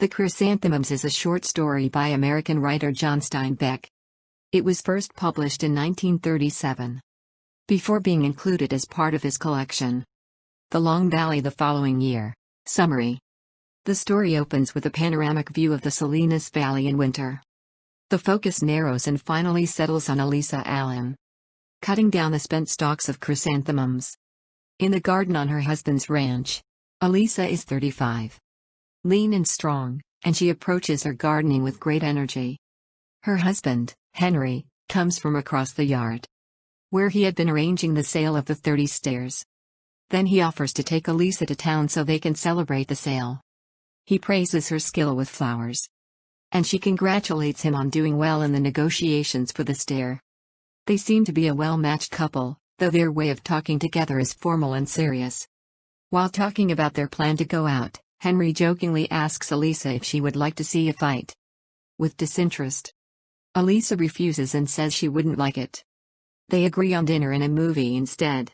The Chrysanthemums is a short story by American writer John Steinbeck. It was first published in 1937. Before being included as part of his collection, The Long Valley the following year. Summary. The story opens with a panoramic view of the Salinas Valley in winter. The focus narrows and finally settles on Elisa Allen, cutting down the spent stalks of chrysanthemums in the garden on her husband's ranch. Elisa is 35. Lean and strong, and she approaches her gardening with great energy. Her husband, Henry, comes from across the yard, where he had been arranging the sale of the 30 stairs. Then he offers to take Elisa to town so they can celebrate the sale. He praises her skill with flowers, and she congratulates him on doing well in the negotiations for the stair. They seem to be a well-matched couple, though their way of talking together is formal and serious. While talking about their plan to go out, Henry jokingly asks Elisa if she would like to see a fight. With disinterest, Elisa refuses and says she wouldn't like it. They agree on dinner and a movie instead.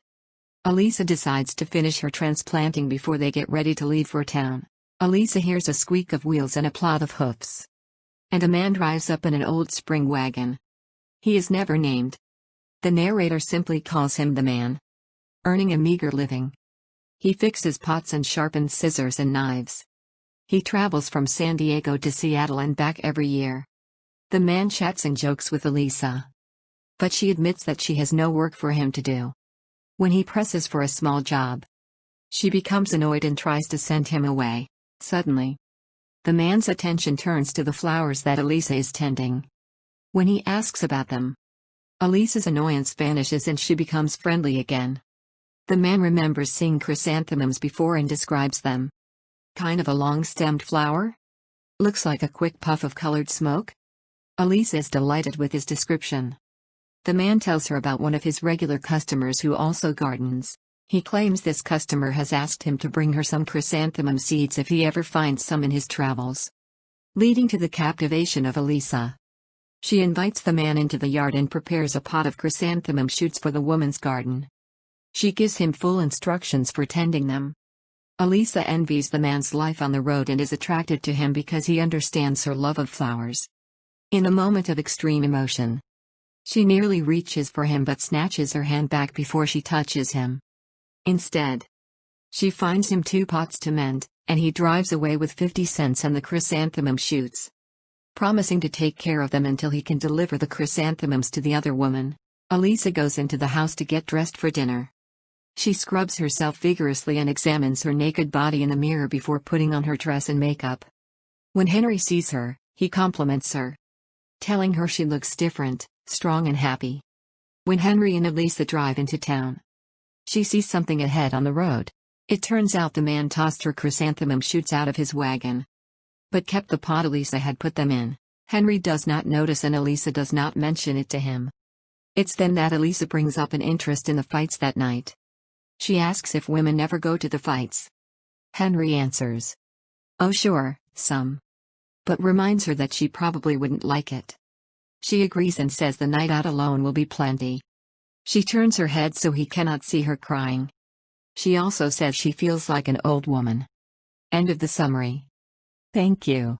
Elisa decides to finish her transplanting before they get ready to leave for town. Elisa hears a squeak of wheels and a plod of hoofs, and a man drives up in an old spring wagon. He is never named. The narrator simply calls him the man, earning a meager living. He fixes pots and sharpens scissors and knives. He travels from San Diego to Seattle and back every year. The man chats and jokes with Elisa, but she admits that she has no work for him to do. When he presses for a small job, she becomes annoyed and tries to send him away. Suddenly, the man's attention turns to the flowers that Elisa is tending. When he asks about them, Elisa's annoyance vanishes and she becomes friendly again. The man remembers seeing chrysanthemums before and describes them. Kind of a long-stemmed flower? Looks like a quick puff of colored smoke? Elisa is delighted with his description. The man tells her about one of his regular customers who also gardens. He claims this customer has asked him to bring her some chrysanthemum seeds if he ever finds some in his travels, leading to the captivation of Elisa. She invites the man into the yard and prepares a pot of chrysanthemum shoots for the woman's garden. She gives him full instructions for tending them. Elisa envies the man's life on the road and is attracted to him because he understands her love of flowers. In a moment of extreme emotion, she nearly reaches for him but snatches her hand back before she touches him. Instead, she finds him 2 pots to mend, and he drives away with 50 cents and the chrysanthemum shoots, promising to take care of them until he can deliver the chrysanthemums to the other woman. Elisa goes into the house to get dressed for dinner. She scrubs herself vigorously and examines her naked body in the mirror before putting on her dress and makeup. When Henry sees her, he compliments her, telling her she looks different, strong and happy. When Henry and Elisa drive into town, she sees something ahead on the road. It turns out the man tossed her chrysanthemum shoots out of his wagon, but kept the pot Elisa had put them in. Henry does not notice and Elisa does not mention it to him. It's then that Elisa brings up an interest in the fights that night. She asks if women never go to the fights. Henry answers, "Oh sure, some," but reminds her that she probably wouldn't like it. She agrees and says the night out alone will be plenty. She turns her head so he cannot see her crying. She also says she feels like an old woman. End of the summary. Thank you.